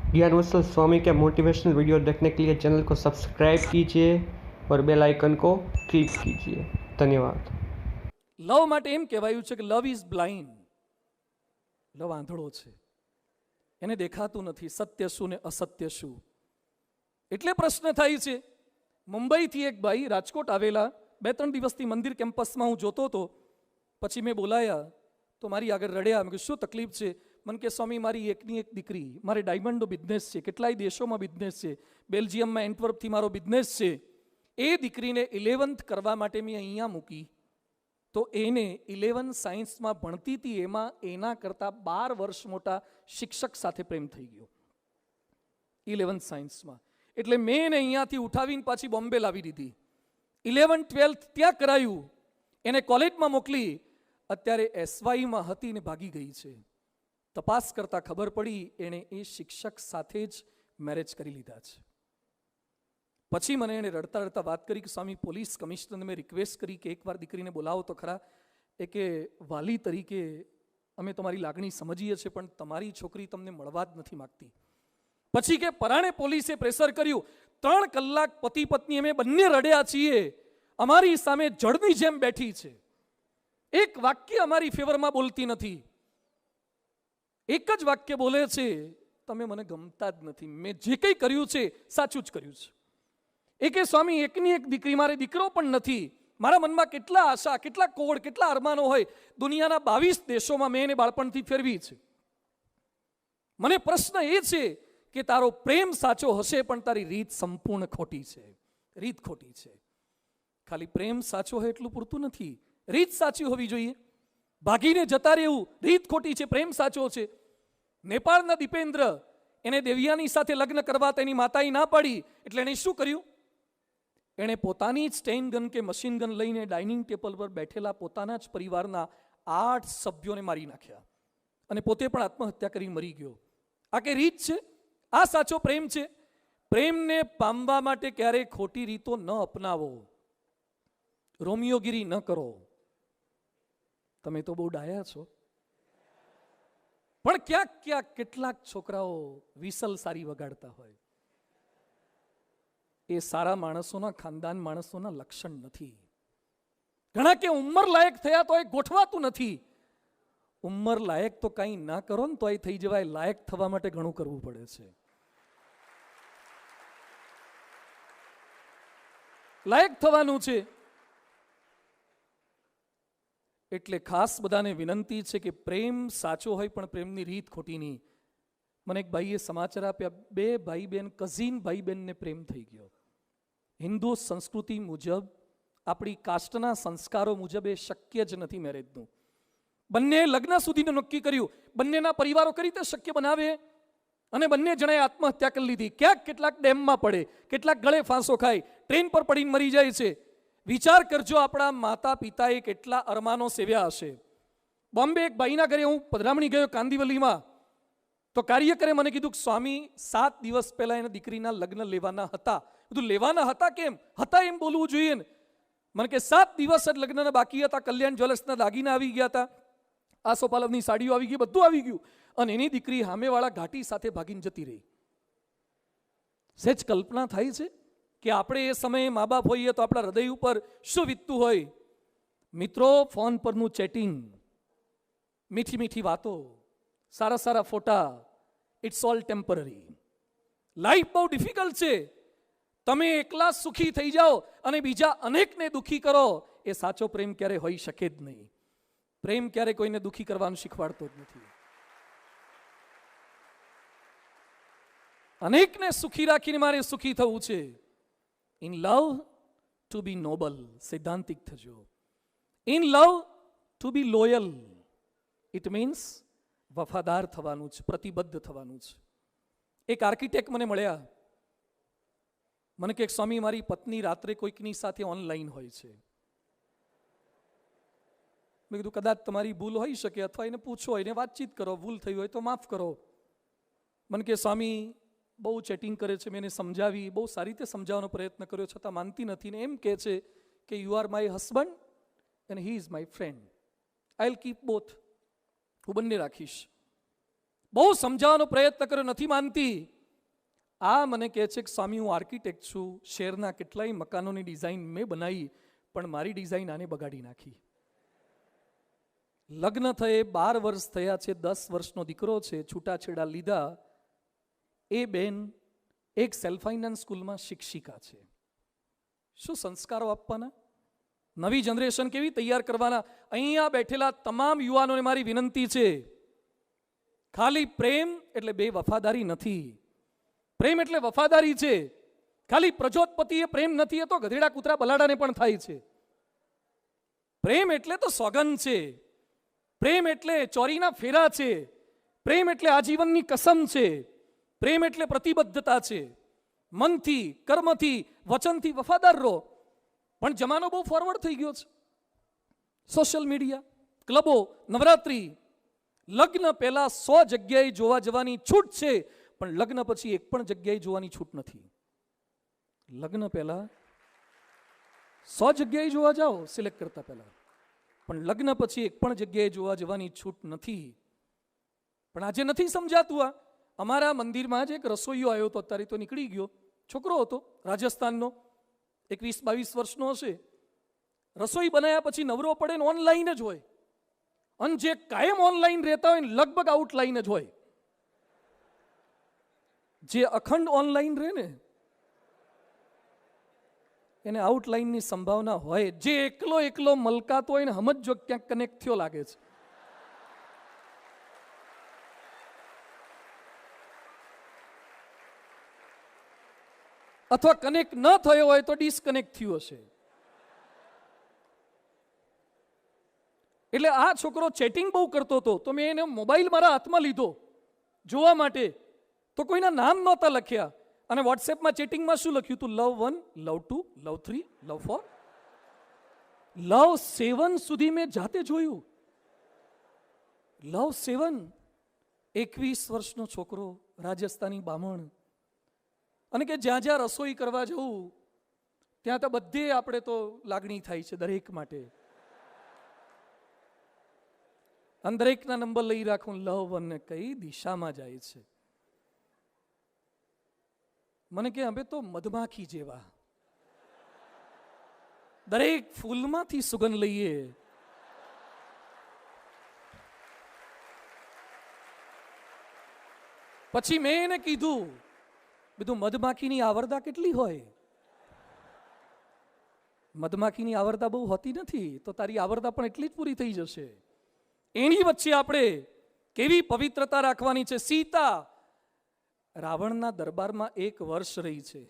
Dear दोस्तों, स्वामी के motivational video देखने के लिए चैनल को सब्सक्राइब कीजिए और बेल आइकन को क्लिक कीजिए। धन्यवाद। લવ માટે એમ કહેવાયું છે કે લવ ઇઝ બ્લાઇન્ડ. લવ આંધળો છે, એને દેખાતું નથી સત્ય શું ને અસત્ય શું. એટલે પ્રશ્ન થાય છે, મુંબઈથી એક ભાઈ રાજકોટ આવેલા, 2-3 દિવસથી મંદિર કેમ્પસમાં હું જોતો હતો. પછી મેં બોલાયા તો મારી આગળ રડ્યા. મેં કીધું શું તકલીફ છે? મને કે સ્વામી, મારી એકની એક દીકરી, મારે ડાયમંડનો બિઝનેસ છે, કેટલાય દેશોમાં બિઝનેસ છે, બેલ્જિયમમાં એન્ટવર્પથી મારો બિઝનેસ છે. એ દીકરીને 11th કરવા માટે મેં અહીંયા મૂકી તો એને 11 સાયન્સમાં ભણતી હતી, એમાં એના કરતાં 12 વર્ષ મોટા શિક્ષક સાથે પ્રેમ થઈ ગયો 11 સાયન્સમાં. એટલે મેં એને અહીંયાથી ઉઠાવીને પાછી બોમ્બે લાવી દીધી. 11-12 ત્યાં કરાયું, એને કોલેજમાં મોકલી. અત્યારે એસવાયમાં હતી ને ભાગી ગઈ છે. તપાસ કરતાં ખબર પડી એણે એ શિક્ષક સાથે જ મેરેજ કરી લીધા છે. પછી મને એને રડતા રડતા વાત કરી કે સ્વામી, પોલીસ કમિશનરને મેં રિક્વેસ્ટ કરી કે એકવાર દીકરીને બોલાવો તો ખરા. એ કે વાલી તરીકે અમે તમારી લાગણી સમજીએ છીએ, પણ તમારી છોકરી તમને મળવા જ નથી માગતી. પછી કે પરાણે પોલીસે પ્રેશર કર્યું. 3 કલાક પતિ પત્ની અમે બંને રડ્યા છીએ, અમારી સામે જળની જેમ બેઠી છે, એક વાક્ય અમારી ફેવરમાં બોલતી નથી. એક જ વાક્ય બોલે છે, તમે મને ગમતા જ નથી, મેં જે કંઈ કર્યું છે સાચું જ કર્યું છે. એ કે સ્વામી, એકની એક દીકરી, મારે દીકરો પણ નથી. મારા મનમાં કેટલા આશા, કેટલા કોડ, કેટલા અરમાનો હોય. દુનિયાના 22 દેશોમાં મેં એને બાળપણથી ફેરવી છે. મને પ્રશ્ન એ છે કે તારો પ્રેમ સાચો હશે, પણ તારી રીત સંપૂર્ણ ખોટી છે. રીત ખોટી છે. ખાલી પ્રેમ સાચો હોય એટલું પૂરતું નથી, રીત સાચી હોવી જોઈએ. ભાગીને જતા રહેવું રીત ખોટી છે, પ્રેમ સાચો છે. નેપાળના દીપેન્દ્ર, એને દેવિયાની સાથે લગ્ન કરવા તેની માતાએ ના પાડી, એટલે એણે શું કર્યું? એણે પોતાની જ સ્ટેઇન ગન કે મશીન ગન લઈને ડાઇનિંગ ટેબલ પર બેઠેલા પોતાના જ પરિવારના 8 સભ્યોને મારી નાખ્યા અને પોતે પણ આત્મહત્યા કરી મરી ગયો. આ કઈ રીત છે? આ સાચો પ્રેમ છે? પ્રેમને પામવા માટે ક્યારેય ખોટી રીતો ન અપનાવો, રોમિયોગીરી ન કરો. તમે તો બહુ ડાયા છો, પણ ક્યાંક ક્યાંક કેટલાક છોકરાઓ વિસલ સારી વગાડતા હોય. એ સારા માણસોના, ખાનદાન માણસોના લક્ષણ નથી. ઘણા કે ઉંમર લાયક થયા તો એ ગોઠવાતું નથી. ઉંમર લાયક તો કંઈ ના કરો ને તો એ થઈ જવાય, લાયક થવા માટે ઘણું કરવું પડે છે. લાયક થવાનું છે. એટલે ખાસ બધાને વિનંતી છે કે પ્રેમ સાચો હોય પણ પ્રેમની રીત ખોટી નહીં. મને એક ભાઈએ સમાચાર આપ્યા, 2 ભાઈ બહેન, કઝિન ભાઈ બહેનને પ્રેમ થઈ ગયો. હિન્દુ સંસ્કૃતિ મુજબ, આપણી કાસ્ટના સંસ્કારો મુજબ એ શક્ય જ નથી મેરેજનું. બંને લગ્ન સુધીનું નક્કી કર્યું, બંનેના પરિવારો કઈ રીતે શક્ય બનાવે, અને બંને જણાએ આત્મહત્યા કરી લીધી. ક્યાંક કેટલાક ડેમમાં પડે, કેટલાક ગળે ફાંસો ખાય, ટ્રેન પર પડીને મરી જાય છે. વિચાર કરજો, આપણા માતા પિતાએ કેટલા અરમાનો સેવ્યા હશે. બોમ્બે એક ભાઈના ઘરે હું પધરામણી ગયો, કાંદીવલીમાં. તો કાર્યકરે મને કીધું કે સ્વામી, 7 દિવસ પહેલા એના દીકરીના લગ્ન લેવાના હતા. બધું લેવાના હતા કેમ? હતા એમ બોલવું જોઈએ ને. મને કે 7 દિવસ જ લગ્નના બાકી હતા, કલ્યાણ જ્વેલર્સના દાગીના આવી ગયા હતા, આસોપાલવની સાડીઓ આવી ગઈ, બધું આવી ગયું, અને એની દીકરી સામેવાળા ઘાટી સાથે ભાગીને જતી રહી. સહેજ કલ્પના થાય છે કે આપણે એ સમયે મા બાપ હોઈએ તો આપણા હૃદય ઉપર શું વીતતું હોય. મિત્રો, ફોન પરનું ચેટિંગ, મીઠી મીઠી વાતો, સારા સારા ફોટા, ઇટ્સ ઓલ ટેમ્પરરી. લાઈફ બહુ ડિફિકલ્ટ છે. તમે એકલા સુખી થઈ જાઓ અને બીજા અનેકને દુખી કરો, એ સાચો પ્રેમ ક્યારે હોઈ શકે જ નહીં. પ્રેમ ક્યારે કોઈને દુખી કરવાનું શીખવાડતો જ નથી. અનેકને સુખી રાખીને મારે સુખી થવું છે. In love to be noble, સૈદ્ધાંતિક થજો. In love to be loyal, it means વફાદાર થવાનું છે, પ્રતિબદ્ધ થવાનું છે. એક આર્કિટેક્ટ મને મળ્યા. મને કે સ્વામી, મારી પત્ની રાત્રે કોઈકની સાથે ઓનલાઈન હોય છે. મેં કીધું કદાચ તમારી ભૂલ હોઈ શકે, અથવા એને પૂછો, એને વાતચીત કરો, ભૂલ થઈ હોય તો માફ કરો. મને કે સ્વામી, બહુ ચેટિંગ કરે છે. મેં એને સમજાવી, બહુ સારી રીતે સમજાવવાનો પ્રયત્ન કર્યો, છતાં માનતી નથી ને એમ કહે છે કે you are my husband and he is my friend, I will keep both. હું બંને રાખીશ. બહુ સમજાવવાનો પ્રયત્ન કર્યો, નથી માનતી. આ મને કહે છે કે સ્વામી હું આર્કિટેક્ટ છું, શહેરના કેટલાય મકાનોની ડિઝાઇન મેં બનાવી, પણ મારી ડિઝાઇન આને બગાડી નાખી. લગ્ન થયે 12 વર્ષ થયા છે, 10 વર્ષનો દીકરો છે, છૂટાછેડા લીધા. એ બેન એક સેલ્ફ ફાઇનાન્સ સ્કૂલમાં શિક્ષિકા છે. શું સંસ્કારો આપવાના? નવી જનરેશન કેવી તૈયાર કરવાના? અહીંયા બેઠેલા તમામ યુવાનોને મારી વિનંતી છે, ખાલી પ્રેમ એટલે બેવફાદારી નથી. પ્રેમ એટલે વફાદારી છે. ખાલી પ્રજોતપતિ એ પ્રેમ નથી, એ તો ગધેડા કૂતરા બલાડાને પણ થાય છે. પ્રેમ એટલે તો સોગંદ છે. પ્રેમ એટલે ચોરીના ફેરા છે. પ્રેમ એટલે આજીવનની કસમ છે. પ્રેમ એટલે પ્રતિબદ્ધતા છે. મનથી, કર્મથી, વચનથી વફાદાર રહો. પણ જમાનો બહુ ફોરવર્ડ થઈ ગયો છે. સોશિયલ મીડિયા, ક્લબો, નવરાત્રી. લગ્ન પહેલા 100 જગ્યાએ જોવા જવાની છૂટ છે, પણ લગ્ન પછી એક પણ જગ્યાએ જોવાની છૂટ નથી. લગ્ન પહેલા 100 જગ્યાએ જોવા જાઓ સિલેક્ટ કરતા પહેલા, પણ લગ્ન પછી એક પણ જગ્યાએ જોવા જવાની છૂટ નથી. પણ આજે નથી સમજાતું. આ અમારા મંદિરમાં જ એક રસોઈયો આવ્યો હતો, અત્યારે તો નીકળી ગયો. છોકરો હતો રાજસ્થાનનો, 21-22 વર્ષનો હશે. રસોઈ બનાવ્યા પછી નવરો પડે ને ઓનલાઈન જ હોય. અને જે કાયમ ઓનલાઈન રહેતા હોય ને લગભગ આઉટલાઈન જ હોય. જે અખંડ ઓનલાઈન રહે ને એને આઉટલાઈનની સંભાવના હોય. જે એકલો મલકાતો હોય ને સમજો ક્યાંક કનેક્ટ થયો લાગે છે. અથવા કનેક્ટ ન થયો હોય તો ડિસ્કનેક્ટ થયું હશે. એટલે આ છોકરો ચેટિંગ બહુ કરતો હતો, તો મેં એને મોબાઈલ મારા હાથમાં લીધો જોવા માટે. તો કોઈના નામ નહોતા લખ્યા, અને વોટ્સએપમાં ચેટિંગમાં શું લખ્યું હતું? લવ 1, લવ 2, લવ 3, લવ 4, લવ 7 સુધી મેં જાતે જોયું. લવ 7, 21 વર્ષનો છોકરો, રાજસ્થાની બામણ. અને કે જ્યાં જ્યાં રસોઈ કરવા જવું ત્યાં તો બધે આપણે તો લાગણી થાય છે દરેક માટે. અને દરેકના નંબર લઈ રાખું, લવ 1 કઈ દિશામાં જાય છે. મને કે અમે તો મધમાખી જેવા દરેક ફૂલમાંથી સુગંધ લઈએ. પછી મેં એને કીધું, બધું મધમાખીની આવરદા કેટલી હોય? મધમાખીની આવરદા બહુ હોતી નથી, તો તારી આવરદા પણ એટલી જ પૂરી થઈ જશે. એની વચ્ચે આપણે કેવી પવિત્રતા રાખવાની છે. સીતા રાવણના દરબારમાં 1 વર્ષ રહી છે.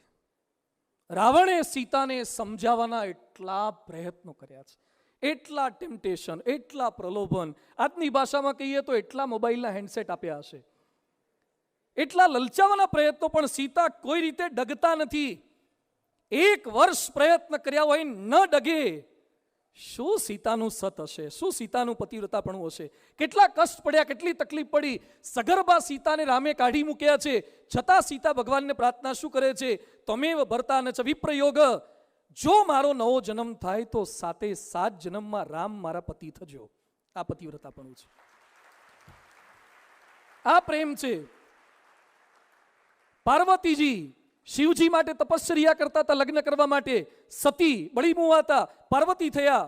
રાવણે સીતાને સમજાવવાના એટલા પ્રયત્નો કર્યા છે, એટલા ટેમ્પટેશન, એટલા પ્રલોભન. આજની ભાષામાં કહીએ તો એટલા મોબાઈલના હેન્ડસેટ આપ્યા હશે, એટલા લલચાવવાના પ્રયત્નો, પણ સીતા કોઈ રીતે ડગતા નથી. 1 વર્ષ પ્રયત્ન કર્યા હોય ન ડગે. શું સીતાનું સત હશે? શું સીતાનું પતિવ્રતાપણું હશે? કેટલા કષ્ટ પડ્યા, કેટલી તકલીફ પડી. સગર્ભા સીતાને રામે કાઢી મૂક્યા છે, છતાં સીતા ભગવાનને પ્રાર્થના શું કરે છે? તમેવ ભરતા ન ચ વિપ્રયોગ. જો મારો નવો જન્મ થાય તો 7 જન્મમાં રામ મારા પતિ થજો. આ પતિવ્રતાપણું છે, આ પ્રેમ છે. પાર્વતીજી શિવજી માટે તપશ્ચર્યા કરતા હતા, લગ્ન કરવા માટે. સતી બળી મુવાતા પાર્વતી થયા,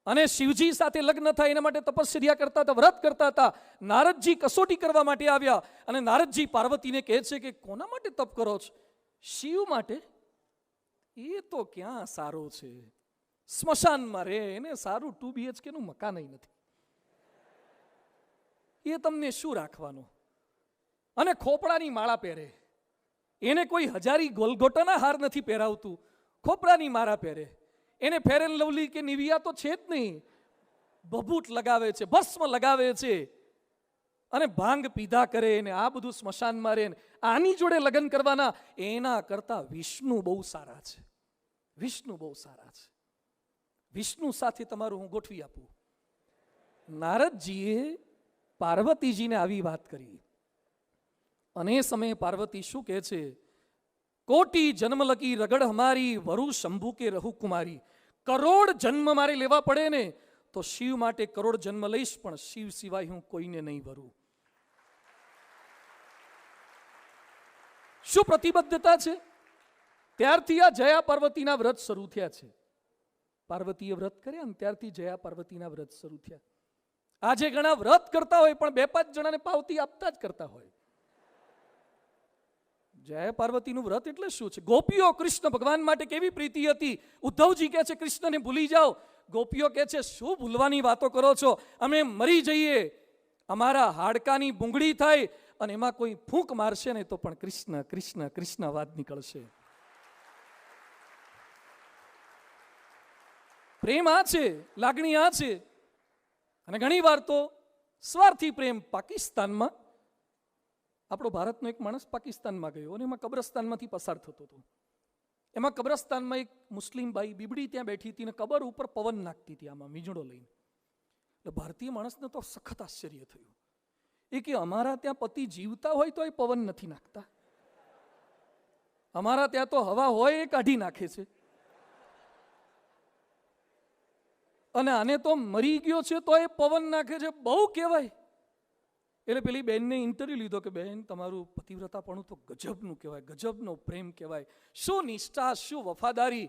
અને શિવજી સાથે લગ્ન થાય એના માટે તપશ્ચર્યા કરતા હતા, વ્રત કરતા હતા. નારદજી કસોટી કરવા માટે આવ્યા, અને નારદજી પાર્વતીને કહે છે કે કોના માટે તપ કરો છો? શિવ માટે. એ તો ક્યાં સારો છે, સ્મશાનમાં રહે, એને સારું 2 BHK નું મકાન નથી. એ તમને શું રાખવાનું? અને ખોપડાની માળા પહેરે. એને કોઈ હજારી ગોલગોટાના હાર નથી પહેરાવતું, ખોપરાની માળા પહેરે. એને ફેર એન્ડ લવલી કે નિવિયા તો છે જ નહીં, ભભૂત લગાવે છે, ભસ્મ લગાવે છે, અને ભાંગ પીધા કરે ને આ બધું સ્મશાનમાં રહે. આની જોડે લગ્ન કરવાના, એના કરતા વિષ્ણુ બહુ સારા છે. વિષ્ણુ બહુ સારા છે. વિષ્ણુ સાથે તમારું હું ગોઠવી આપું. નારદજીએ પાર્વતીજીને આવી વાત કરી, અને એ સમયે પાર્વતી શું કહે છે? કોટી જન્મ લકી રગડ હમારી, વરુ શંભુ કે રહુ કુમારી. કરોડ જન્મ મારે લેવા પડે ને તો શિવ માટે કરોડ જન્મ લઈશ, પણ શિવ સિવાય હું કોઈને નહીં વરું. શું પ્રતિબદ્ધતા છે? ત્યારથી આ જયા પાર્વતીના વ્રત શરૂ થયા છે. પાર્વતીએ વ્રત કર્યા ને ત્યારથી જયા પાર્વતીના વ્રત શરૂ થયા. આજે ઘણા વ્રત કરતા હોય પણ 2-5 જણાને પાવતી આપતા જ કરતા હોય. જયા પાર્વતીનું વ્રત એટલે શું છે? ગોપીઓ કૃષ્ણ ભગવાન માટે કેવી પ્રીતિ હતી. ઉદ્ધવજી કહે છે કૃષ્ણને ભૂલી જાઓ. ગોપીઓ કહે છે શું ભૂલવાની વાતો કરો છો, અમે મરી જઈએ, અમારા હાડકાની બુંગળી થાય અને એમાં કોઈ ફૂંક મારશે ને તો પણ કૃષ્ણ કૃષ્ણ કૃષ્ણ અવાજ નીકળશે. પ્રેમ આ છે, લાગણી આ છે. અને ઘણી વાર તો સ્વાર્થી પ્રેમ. પાકિસ્તાનમાં આપણો ભારતનો એક માણસ પાકિસ્તાનમાં ગયો અને એમાં કબ્રસ્તાનમાંથી પસાર થતો હતો. એમાં કબ્રસ્તાનમાં એક મુસ્લિમ બાઈ બીબડી ત્યાં બેઠી હતી ને કબર ઉપર પવન નાખતી હતી, આમાં મીંજડો લઈને. એટલે ભારતીય માણસને તો સખત આશ્ચર્ય થયું. એ કે અમારા ત્યાં પતિ જીવતા હોય તો એ પવન નથી નાખતા, અમારા ત્યાં તો હવા હોય એ કાઢી નાખે છે, અને આને તો મરી ગયો છે તો એ પવન નાખે છે, બહુ કહેવાય. એટલે પેલી બહેનને ઇન્ટરવ્યુ લીધો કે બહેન તમારું પતિવ્રતાપણું તો ગજબનું કહેવાય, ગજબનો પ્રેમ કહેવાય, શું નિષ્ઠા, શું વફાદારી.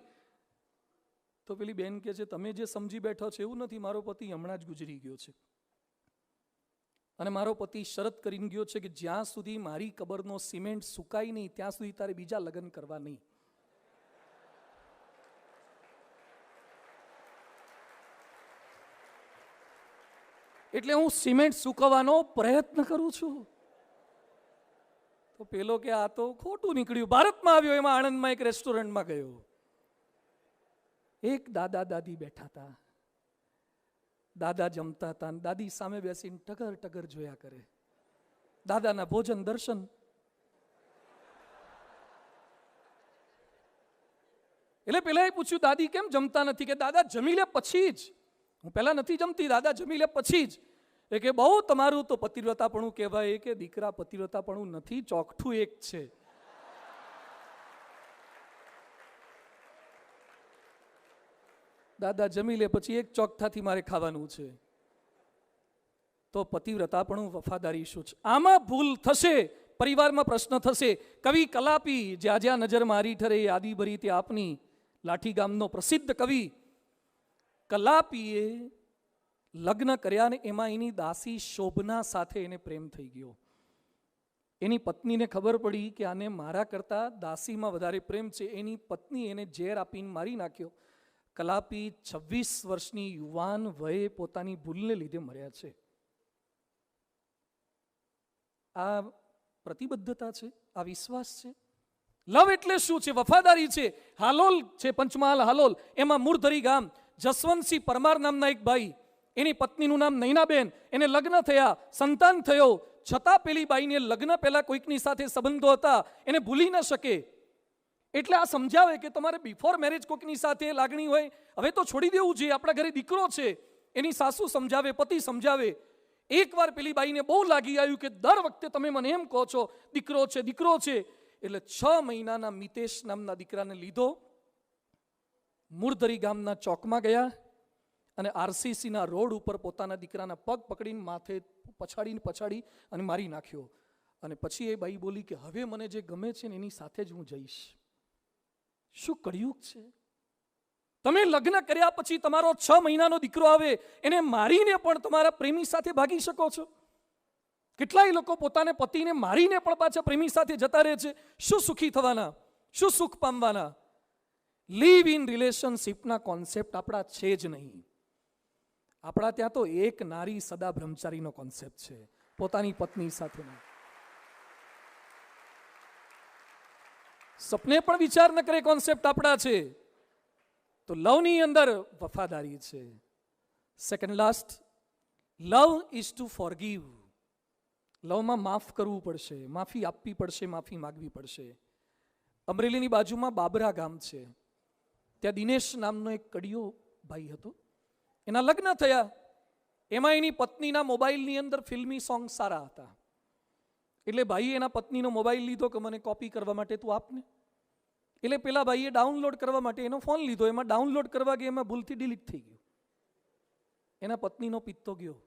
તો પેલી બહેન કહે છે તમે જે સમજી બેઠો છો એવું નથી, મારો પતિ હમણાં જ ગુજરી ગયો છે અને મારો પતિ શરત કરીને ગયો છે કે જ્યાં સુધી મારી કબરનો સિમેન્ટ સુકાય નહીં ત્યાં સુધી તારે બીજા લગ્ન કરવા નહીં. એટલે હું સિમેન્ટ સૂકવવાનો પ્રયત્ન કરું છું. તો પેલો કે આ તો ખોટું નીકળ્યું. ભારતમાં આવ્યો, એમાં આણંદમાં એક રેસ્ટોરન્ટમાં ગયો. એક દાદા દાદી બેઠા હતા. દાદા જમતા હતા, દાદી સામે બેસીને ટગર ટગર જોયા કરે. દાદાના ભોજન દર્શન. એટલે પેલા એ પૂછ્યું દાદી કેમ જમતા નથી? કે દાદા જમી લે પછી જ, હું પહેલા નથી જમતી, દાદા જમી લે પછી જ. એ કે બહુ તમારું તો પતિવ્રતાપણું કહેવાય. કે દીકરા પતિવ્રતાપણું નથી, ચોકઠું એક છે. દાદા જમી લે પછી એક ચોકઠાથી મારે ખાવાનું છે. તો પતિવ્રતાપણું, વફાદારી શું છે? આમાં ભૂલ થશે, પરિવારમાં પ્રશ્ન થશે. કવિ કલાપી જ્યાં જ્યાં નજર મારી ઠરે યાદી ભરી તે આપની, લાઠી ગામનો પ્રસિદ્ધ કવિ કલાપીએ લગ્ન કર્યા ને એમાં એની દાસી શોભના સાથે એને પ્રેમ થઈ ગયો. એની પત્નીને ખબર પડી કે આને મારા કરતા દાસીમાં વધારે પ્રેમ છે. એની પત્ની એને ઝેર આપીને મારી નાખ્યો. કલાપી 26 વર્ષની યુવાન વયે પોતાની ભૂલને લીધે મર્યા છે. આ પ્રતિબદ્ધતા છે, આ વિશ્વાસ છે. લવ એટલે શું છે? વફાદારી છે. હાલોલ છે, પંચમહાલ હાલોલ, એમાં મૂળધરી ગામ, જસવંતસિંહ પરમાર નામના એક ભાઈ, એની પત્નીનું નામ નૈનાબેન. એને લગ્ન થયા, સંતાન થયો, છતાં પેલી બાઈને લગ્ન પહેલા કોઈકની સાથે સંબંધો હતા, એને ભૂલી ન શકે. એટલે આ સમજાવે કે તમારે બિફોર મેરેજ કોઈકની સાથે લાગણી હોય, હવે તો છોડી દેવું જોઈએ. આપણા ઘરે દીકરો છે, એની સાસુ સમજાવે, પતિ સમજાવે. એકવાર પેલી બાઈને બહુ લાગી આવ્યું કે દર વખતે તમે મને એમ કહો છો દીકરો છે, દીકરો છે. એટલે 6 મહિનાના મિતેશ નામના દીકરાને લીધો, મૂળધરી ગામના ચોકમાં ગયા અને આરસીસીના રોડ ઉપર પોતાના દીકરાના પગ પકડીને માથે પછાડી અને મારી નાખ્યો. અને પછી એ બાઈ બોલી કે હવે મને જે ગમે છે ને એની સાથે જ હું જઈશ. શું કળિયુગ છે! તમે લગ્ન કર્યા પછી તમારો 6 મહિનાનો દીકરો આવે, એને મારીને પણ તમારા પ્રેમી સાથે ભાગી શકો છો. કેટલાય લોકો પોતાને પતિને મારીને પણ પાછા પ્રેમી સાથે જતા રહે છે. શું સુખી થવાના, શું સુખ પામવાના? લીવ ઇન રિલેશનશિપના કોન્સેપ્ટ આપણા છે જ નહીં. આપણા ત્યાં તો એક નારી સદા બ્રહ્મચારીનો કોન્સેપ્ટ છે, પોતાની પત્ની સાથેનો. સપને પણ વિચાર ન કરે કોન્સેપ્ટ આપણા છે. તો લવની અંદર વફાદારી છે. Second last, love is to forgive. લવમાં માફ કરવું પડશે, માફી આપવી પડશે, માફી માગવી પડશે. અમરેલીની બાજુમાં બાબરા ગામ છે, ત્યાં દિનેશ નામનો એક કડિયો ભાઈ હતો. એના લગ્ન થયા. એમાં એની પત્નીના મોબાઈલની અંદર ફિલ્મી સોંગ સારા હતા. એટલે ભાઈએ એના પત્નીનો મોબાઈલ લીધો કે મને કોપી કરવા માટે તું આપને. એટલે પેલા ભાઈએ ડાઉનલોડ કરવા માટે એનો ફોન લીધો. એમાં ડાઉનલોડ કરવા ગયા, એમાં ભૂલથી ડિલીટ થઈ ગયું. એના પત્નીનો પિત્તો ગયો.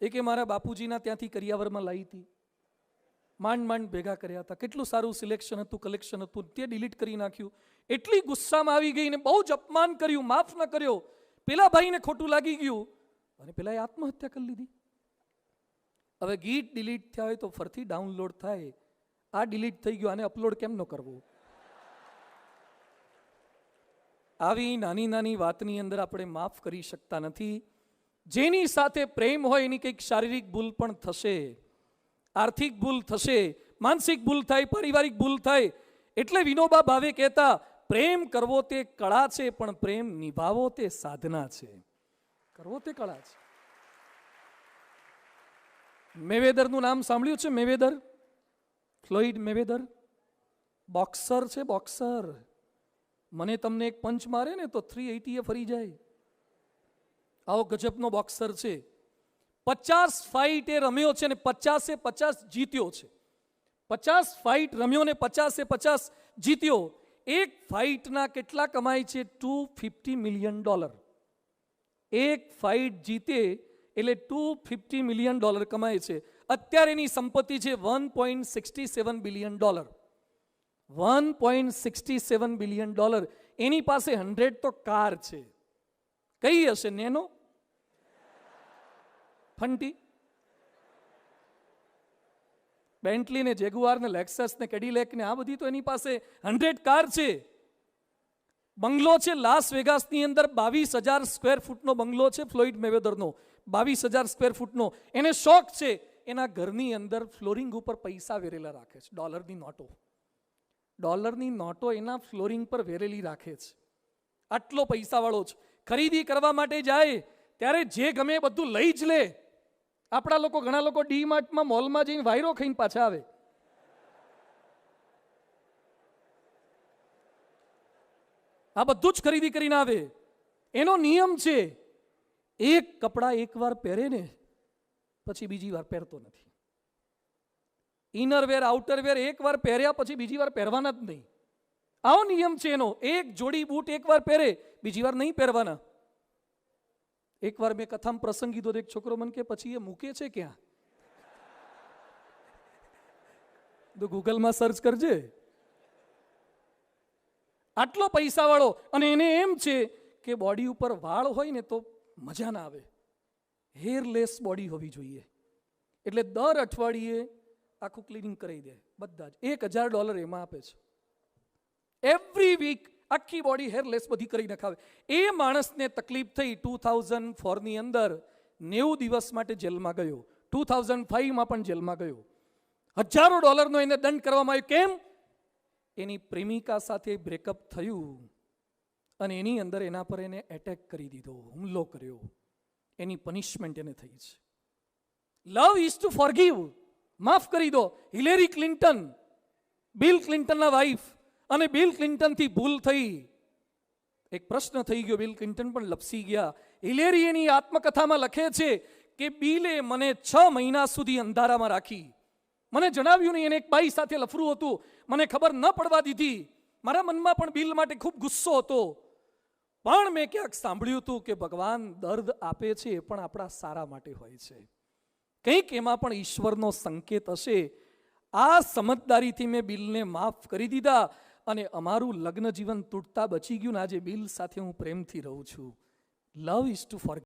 એ કે મારા બાપુજીના ત્યાંથી કરિયાવરમાં લાવી હતી. માંડ માંડ ભેગા કર્યા હતા, કેટલું સારું સિલેક્શન હતું, કલેક્શન હતું, તે ડિલીટ કરી નાખ્યું. એટલી ગુસ્સામાં આવી ગઈ ને બહુ જ અપમાન કર્યું, માફ ન કર્યો. પેલા ભાઈને ખોટું લાગી ગયું અને પેલાએ આત્મહત્યા કરી લીધી. હવે ગીત ડિલીટ થયા હોય તો ફરીથી ડાઉનલોડ થાય. આ ડિલીટ થઈ ગયું, આને અપલોડ કેમ ન કરવું? આવી નાની નાની વાતની અંદર આપણે માફ કરી શકતા નથી. જેની સાથે પ્રેમ હોય એની કંઈક શારીરિક ભૂલ પણ થશે, આર્થિક ભૂલ થશે, માનસિક ભૂલ થાય, પારિવારિક ભૂલ થાય. એટલે વિનોબા ભાવે કહેતા, પ્રેમ કરવો તે કળા છે, પણ પ્રેમ નિભાવો તે સાધના છે. કરવો તે કળા છે. મેવેદરનું નામ સાંભળ્યું છે? મેવેદર, ફ્લોઇડ મેવેદર બોક્સર છે, બોક્સર. મને તમને એક પંચ મારે ને તો 380 ફરી જાય. આવો ગજબનો બોક્સર છે. 50 ફાઇટ એ રમ્યો છે ને 50 જીત્યો છે. 50 ફાઇટ રમ્યો ને 50 જીત્યો. એક ફાઇટના કેટલા કમાય છે? $250 મિલિયન. એક ફાઇટ જીતે એટલે $250 મિલિયન કમાય છે. અત્યારે એની સંપત્તિ છે $1.67 બિલિયન. $1.67 બિલિયન. એની પાસે 100 તો કાર છે. કઈ હશે? નેનો, ફંટી, બેન્ટલી ને જેગુઆર ને લેક્સસ ને કેડિલેક ને આ બધી તો એની પાસે 100 કાર છે. બંગલો છે લાસ વેગાસની અંદર, 22,000 સ્ક્વેર ફૂટનો બંગલો છે ફ્લોઇડ મેવેદરનો. 22,000 સ્ક્વેર ફૂટનો. એને શોખ છે એના ઘરની અંદર ફ્લોરિંગ ઉપર પૈસા વેરેલા રાખે છે. ડોલરની નોટો એના ફ્લોરિંગ પર વેરેલી રાખે છે. આટલો પૈસાવાળો છે. ખરીદી કરવા માટે જાય ત્યારે જે ગમે બધું લઈ જ લે. આપણા લોકો, ઘણા લોકો ડી માર્ટમાં, મોલમાં જઈને વાયરો ખાઈને પાછા આવે. આ બધું જ ખરીદી કરીને આવે. એનો નિયમ છે, એક કપડાં એકવાર પહેરે ને પછી બીજી વાર પહેરતો નથી. ઇનરવેર, આઉટરવેર એકવાર પહેર્યા પછી બીજી વાર પહેરવાના જ નહીં. આવો નિયમ છે એનો. એક જોડી બૂટ એકવાર પહેરે, બીજી વાર નહીં પહેરવાના. એકવાર મેં કથામાં પ્રસંગ કીધો, એક છોકરો મને કે પછી એ મૂકે છે ક્યાં? તો ગૂગલમાં સર્ચ કરજે. આટલો પૈસાવાળો. અને એને એમ છે કે બોડી ઉપર વાળ હોય ને તો મજા ના આવે, હેરલેસ બોડી હોવી જોઈએ. એટલે દર અઠવાડિયે આખું ક્લિનિંગ કરી દે. બધા જ $1,000 એમાં આપે છે. એવરી વીક આખી બોડી હેરલેસ બધી કરી નખાવે. એ માણસને તકલીફ થઈ. 2004ની અંદર 90 દિવસ માટે જેલમાં ગયો. 2005માં પણ જેલમાં ગયો. હજારો ડોલરનો એને દંડ કરવામાં આવ્યો. કેમ? એની પ્રેમિકા સાથે બ્રેકઅપ થયું અને એની અંદર એના પર એને એટેક કરી દીધો, હુમલો કર્યો. એની પનિશમેન્ટ એને થઈ છે. Love is to forgive. માફ કરી દો. હિલેરી ક્લિન્ટન, બિલ ક્લિન્ટનના વાઇફ, અને બિલ ક્લિન્ટનથી ભૂલ થઈ. એક પ્રશ્ન થઈ ગયો, બિલ ક્લિન્ટન પણ લપસી ગયા. હિલેરી એની આત્મકથામાં લખે છે કે બિલે મને 6 મહિના સુધી અંધારામાં રાખી. મને જણાવ્યું નહીં. એને એક બાઈ સાથે લફરું હતું, મને ખબર ન પડવા દીધી. મારા મનમાં પણ બિલ માટે ખૂબ ગુસ્સો હતો. પણ મેં ક્યાંક સાંભળ્યું હતું કે ભગવાન દર્દ આપે છે એ પણ આપણા સારા માટે હોય છે. કંઈક એમાં પણ ઈશ્વરનો સંકેત હશે. આ સમજદારીથી મેં બિલને માફ કરી દીધા અને અમારું લગ્ન જીવન તૂટતા બચી ગયું. આજે બિલ સાથે હું પ્રેમથી રહું છું. Love is to forgive.